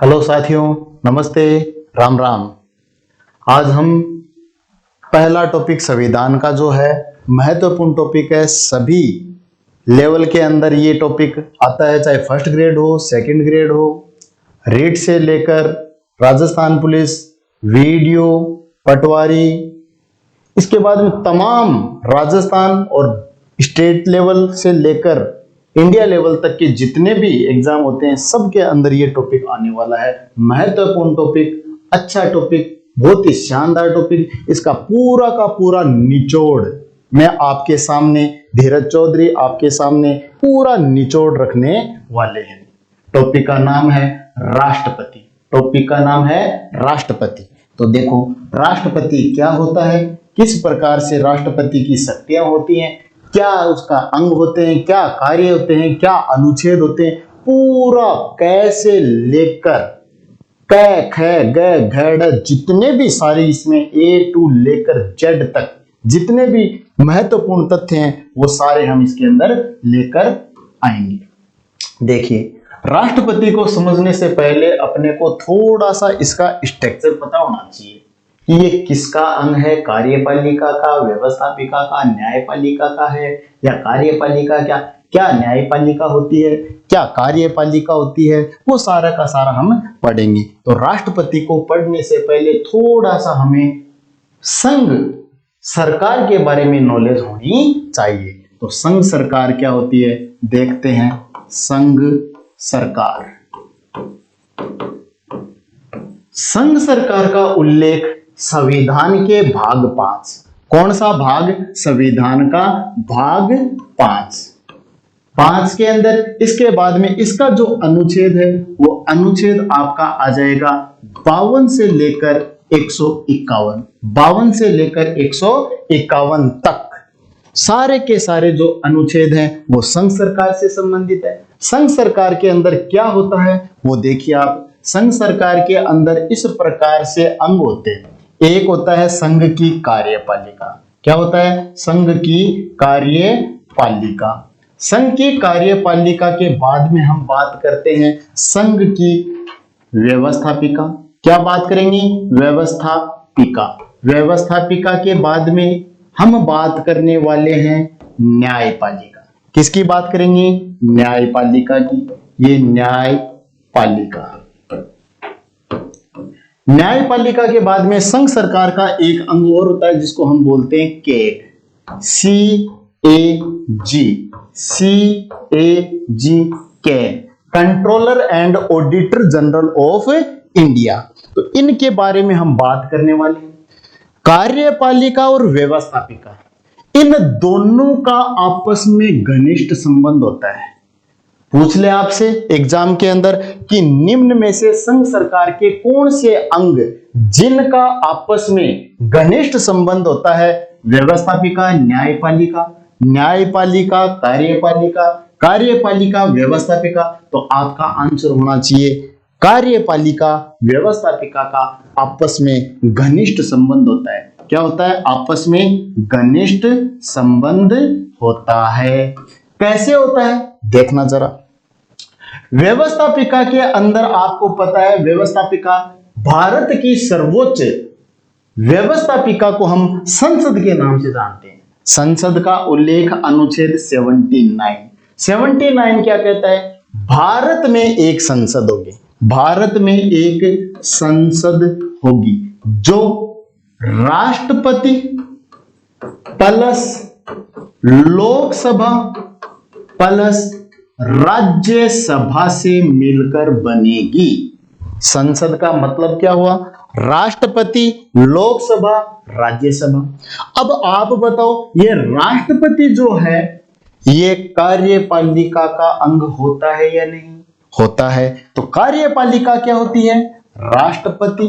Hello साथियों, नमस्ते, राम राम। आज हम पहला टॉपिक संविधान का जो है महत्वपूर्ण टॉपिक है। सभी लेवल के अंदर ये टॉपिक आता है, चाहे फर्स्ट ग्रेड हो, सेकंड ग्रेड हो, रीट से लेकर राजस्थान पुलिस, वीडियो, पटवारी, इसके बाद में तमाम राजस्थान और स्टेट लेवल से लेकर इंडिया लेवल तक के जितने भी एग्जाम होते हैं सबके अंदर ये टॉपिक आने वाला है। महत्वपूर्ण टॉपिक, अच्छा टॉपिक, बहुत ही शानदार टॉपिक। इसका पूरा का पूरा निचोड़ मैं आपके सामने, धीरज चौधरी आपके सामने पूरा निचोड़ रखने वाले हैं। टॉपिक का नाम है राष्ट्रपति। टॉपिक का नाम है राष्ट्रपति। तो देखो, राष्ट्रपति क्या होता है, किस प्रकार से राष्ट्रपति की शक्तियां होती हैं, क्या उसका अंग होते हैं, क्या कार्य होते हैं, क्या अनुच्छेद होते हैं, पूरा कैसे लेकर क ख ग घ जितने भी सारे इसमें ए टू लेकर जेड तक जितने भी महत्वपूर्ण तथ्य हैं वो सारे हम इसके अंदर लेकर आएंगे। देखिए, राष्ट्रपति को समझने से पहले अपने को थोड़ा सा इसका स्ट्रक्चर पता होना चाहिए कि ये किसका अंग है, कार्यपालिका का, व्यवस्थापिका का, न्यायपालिका का है, या कार्यपालिका क्या न्यायपालिका होती है, क्या कार्यपालिका होती है, वो सारा का सारा हम पढ़ेंगे। तो राष्ट्रपति को पढ़ने से पहले थोड़ा सा हमें संघ सरकार के बारे में नॉलेज होनी चाहिए। तो संघ सरकार क्या होती है देखते हैं। संघ सरकार, संघ सरकार का उल्लेख संविधान के भाग 5। कौन सा भाग? संविधान का भाग 5 के अंदर। इसके बाद में इसका जो अनुच्छेद है वो अनुच्छेद आपका आ जाएगा 52 से लेकर 151। 52 से लेकर 151 तक सारे के सारे जो अनुच्छेद हैं वो संघ सरकार से संबंधित है। संघ सरकार के अंदर क्या होता है वो देखिए आप। संघ सरकार के अंदर इस प्रकार से अंग होते हैं। एक होता है संघ की कार्यपालिका। क्या होता है? संघ की कार्यपालिका। संघ की कार्यपालिका के बाद में हम बात करते हैं संघ की व्यवस्थापिका। क्या बात करेंगे? व्यवस्थापिका। व्यवस्थापिका के बाद में हम बात करने वाले हैं न्यायपालिका। किसकी बात करेंगे? न्यायपालिका की। ये न्यायपालिका। न्यायपालिका के बाद में संघ सरकार का एक अंग और होता है जिसको हम बोलते हैं CAG. CAG CAG, controller and auditor general of India. तो इनके बारे में हम बात करने वाले हैं। कार्यपालिका और व्यवस्थापिका, इन दोनों का आपस में घनिष्ठ संबंध होता है। पूछ ले आपसे एग्जाम के अंदर कि निम्न में से संघ सरकार के कौन से अंग जिनका आपस में घनिष्ठ संबंध होता है? व्यवस्थापिका, न्यायपालिका, न्यायपालिका कार्यपालिका, कार्यपालिका व्यवस्थापिका। तो आपका आंसर होना चाहिए कार्यपालिका व्यवस्थापिका का आपस में घनिष्ठ संबंध होता है। क्या होता है? आपस में घनिष्ठ संबंध होता है। कैसे होता है देखना जरा। व्यवस्थापिका के अंदर आपको पता है, व्यवस्थापिका भारत की सर्वोच्च व्यवस्थापिका को हम संसद के नाम से जानते हैं। संसद का उल्लेख अनुच्छेद 79 क्या कहता है? भारत में एक संसद होगी। भारत में एक संसद होगी जो राष्ट्रपति प्लस लोकसभा प्लस राज्यसभा से मिलकर बनेगी। संसद का मतलब क्या हुआ? राष्ट्रपति, लोकसभा, राज्यसभा। अब आप बताओ, ये राष्ट्रपति जो है ये कार्यपालिका का अंग होता है या नहीं? होता है। तो कार्यपालिका क्या होती है? राष्ट्रपति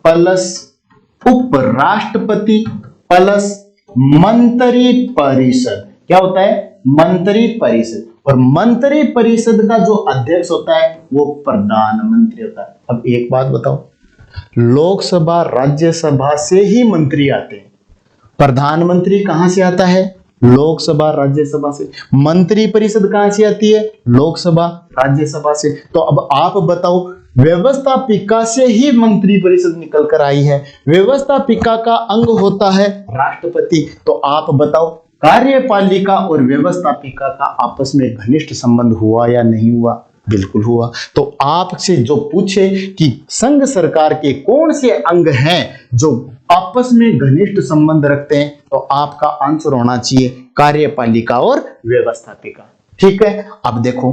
प्लस उपराष्ट्रपति प्लस मंत्री परिषद। क्या होता है? मंत्री परिषद। और मंत्री परिषद का जो अध्यक्ष होता है वो प्रधानमंत्री होता है। अब एक बात बताओ, लोकसभा राज्यसभा से ही मंत्री आते हैं, प्रधानमंत्री कहां से आता है? लोकसभा राज्यसभा से। मंत्री परिषद कहां से आती है? लोकसभा राज्यसभा से। तो अब आप बताओ, व्यवस्थापिका से ही मंत्री परिषद निकल कर आई है। व्यवस्थापिका का अंग होता है राष्ट्रपति। तो आप बताओ, कार्यपालिका और व्यवस्थापिका का आपस में घनिष्ठ संबंध हुआ या नहीं हुआ? बिल्कुल हुआ। तो आपसे जो पूछे कि संघ सरकार के कौन से अंग हैं जो आपस में घनिष्ठ संबंध रखते हैं, तो आपका आंसर होना चाहिए कार्यपालिका और व्यवस्थापिका। ठीक है, अब देखो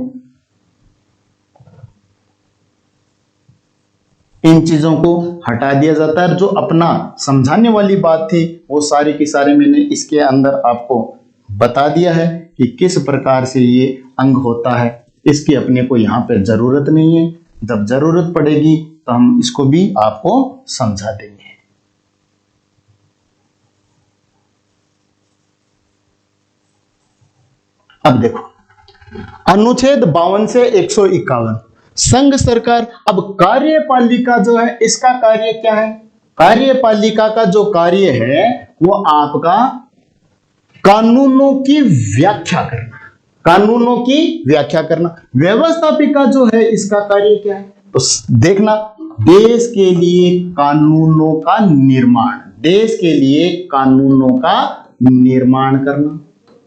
इन चीजों को हटा दिया जाता है। जो अपना समझाने वाली बात थी वो सारी की सारी मैंने इसके अंदर आपको बता दिया है कि किस प्रकार से ये अंग होता है। इसकी अपने को यहाँ पे जरूरत नहीं है, जब जरूरत पड़ेगी तो हम इसको भी आपको समझा देंगे। अब देखो अनुच्छेद 52 से 151 संघ सरकार। अब कार्यपालिका जो है इसका कार्य क्या है? कार्यपालिका का जो कार्य है वो आपका कानूनों की व्याख्या करना, कानूनों की व्याख्या करना। व्यवस्थापिका जो है इसका कार्य क्या है? तो देखना, देश के लिए कानूनों का निर्माण, देश के लिए कानूनों का निर्माण करना।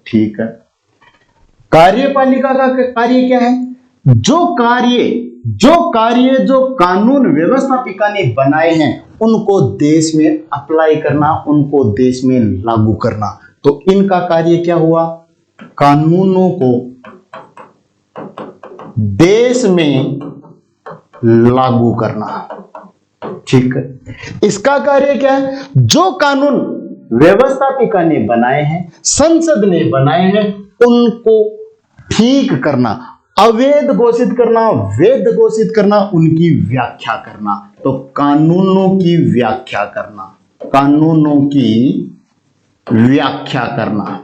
ठीक है, कार्यपालिका का कार्य क्या है? जो कानून व्यवस्थापिका ने बनाए हैं उनको देश में अप्लाई करना, उनको देश में लागू करना। तो इनका कार्य क्या हुआ? कानूनों को देश में लागू करना। ठीक है, इसका कार्य क्या है? जो कानून व्यवस्थापिका ने बनाए हैं, संसद ने बनाए हैं, उनको ठीक करना, अवैध घोषित करना, वैध घोषित करना, उनकी व्याख्या करना। तो कानूनों की व्याख्या करना, कानूनों की व्याख्या करना,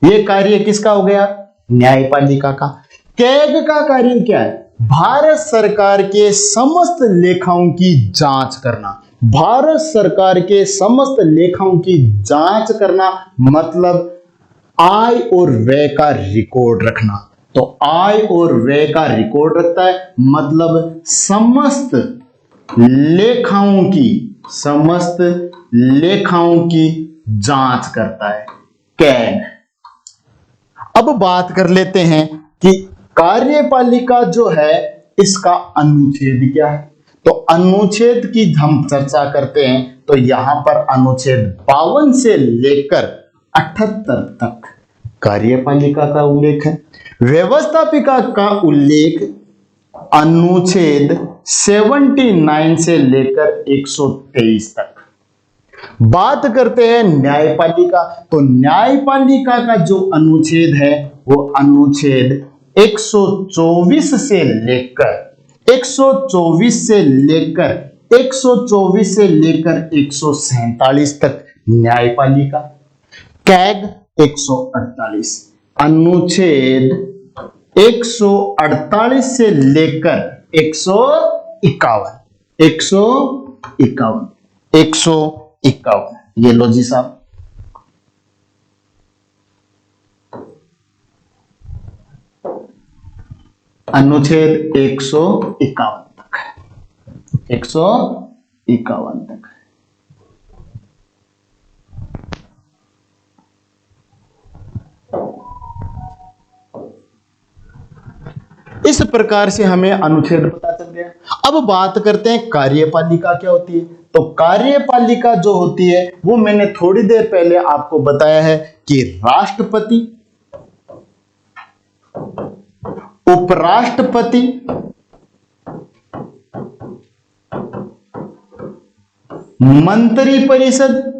यह कार्य किसका हो गया? न्यायपालिका का। कैग का कार्य क्या है? भारत सरकार के समस्त लेखाओं की जांच करना। भारत सरकार के समस्त लेखाओं की जांच करना मतलब आय और व्यय का रिकॉर्ड रखना। तो आय और व्यय का रिकॉर्ड रखता है मतलब समस्त लेखाओं की जांच करता है कैग। अब बात कर लेते हैं कि कार्यपालिका जो है इसका अनुच्छेद क्या है। तो अनुच्छेद की हम चर्चा करते हैं तो यहां पर अनुच्छेद 52 से लेकर 78 तक कार्यपालिका का उल्लेख है। व्यवस्थापिका का उल्लेख अनुच्छेद 79 से लेकर 123 तक। बात करते हैं न्यायपालिका, तो न्यायपालिका का जो अनुच्छेद है वो अनुच्छेद 124 से लेकर 147 तक न्यायपालिका। कैग 148, अनुच्छेद 148 से लेकर 151 ये लो जी साहब। अनुच्छेद 151 तक, 151 तक। इस प्रकार से हमें अनुच्छेद पता चल गया। अब बात करते हैं कार्यपालिका क्या होती है। तो कार्यपालिका जो होती है वो मैंने थोड़ी देर पहले आपको बताया है कि राष्ट्रपति, उपराष्ट्रपति, मंत्रिपरिषद,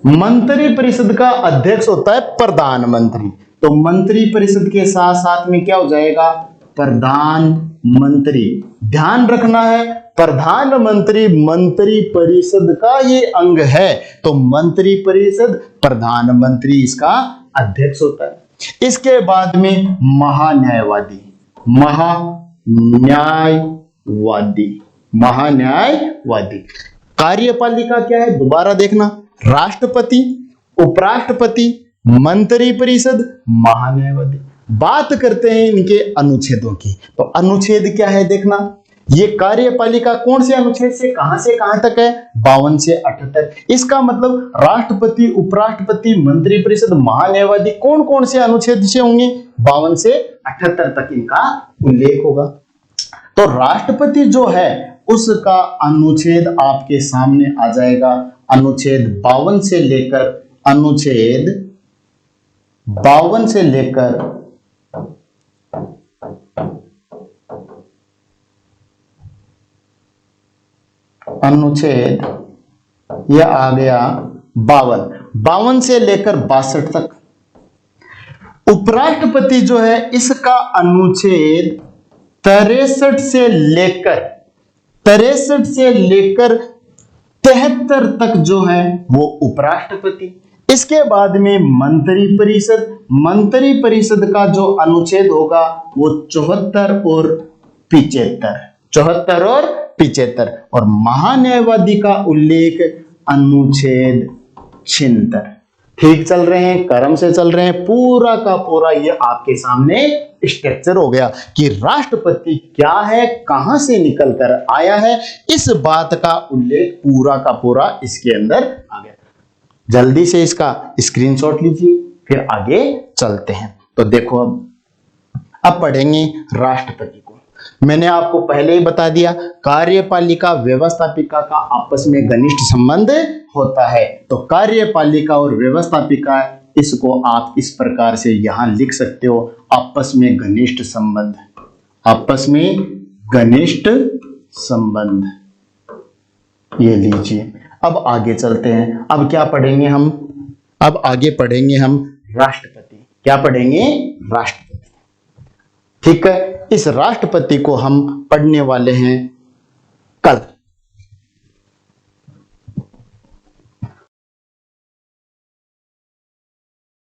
मंत्रिपरिषद का अध्यक्ष होता है प्रधानमंत्री। तो मंत्रिपरिषद के साथ साथ में क्या हो जाएगा? प्रधानमंत्री। ध्यान रखना है प्रधानमंत्री मंत्रिपरिषद का ये अंग है। तो मंत्रिपरिषद, प्रधानमंत्री इसका अध्यक्ष होता है। इसके बाद में महान्यायवादी, महान्यायवादी। कार्यपालिका क्या है दोबारा देखना, राष्ट्रपति, उपराष्ट्रपति, मंत्रिपरिषद, महान्यायवादी। बात करते हैं इनके अनुच्छेदों की। तो अनुच्छेद क्या है देखना, ये कार्यपालिका कौन से अनुच्छेद से कहां तक है, 52 से 78। इसका मतलब राष्ट्रपति, उपराष्ट्रपति, मंत्रिपरिषद, महान्यायवादी कौन कौन से अनुच्छेद से होंगे, 52 से 78 तक इनका उल्लेख होगा। तो राष्ट्रपति जो है उसका अनुच्छेद आपके सामने आ जाएगा, अनुच्छेद 52 से लेकर अनुच्छेद 52 से लेकर अनुच्छेद यह आ गया 52 से लेकर 62 तक। उपराष्ट्रपति जो है इसका अनुच्छेद 63 से लेकर 73 तक जो है वो उपराष्ट्रपति। इसके बाद में मंत्री परिषद का जो अनुच्छेद होगा वो 74 और 75 और महान्यायवादी का उल्लेख अनुच्छेद 76। ठीक चल रहे हैं, क्रम से चल रहे हैं, पूरा का पूरा ये आपके सामने स्ट्रक्चर हो गया कि राष्ट्रपति क्या है, कहां से निकल कर आया है, इस बात का उल्लेख पूरा का पूरा इसके अंदर आ गया। जल्दी से इसका स्क्रीनशॉट लीजिए, फिर आगे चलते हैं। तो देखो अब पढ़ेंगे राष्ट्रपति को। मैंने आपको पहले ही बता दिया, कार्यपालिका व्यवस्थापिका का आपस में घनिष्ठ संबंध होता है। तो कार्यपालिका और व्यवस्थापिका, इसको आप इस प्रकार से यहां लिख सकते हो, आपस में घनिष्ठ संबंध, आपस में घनिष्ठ संबंध, ये लीजिए। अब आगे चलते हैं। अब क्या पढ़ेंगे हम, अब आगे पढ़ेंगे हम राष्ट्रपति। क्या पढ़ेंगे, राष्ट्रपति। ठीक है, इस राष्ट्रपति को हम पढ़ने वाले हैं कल।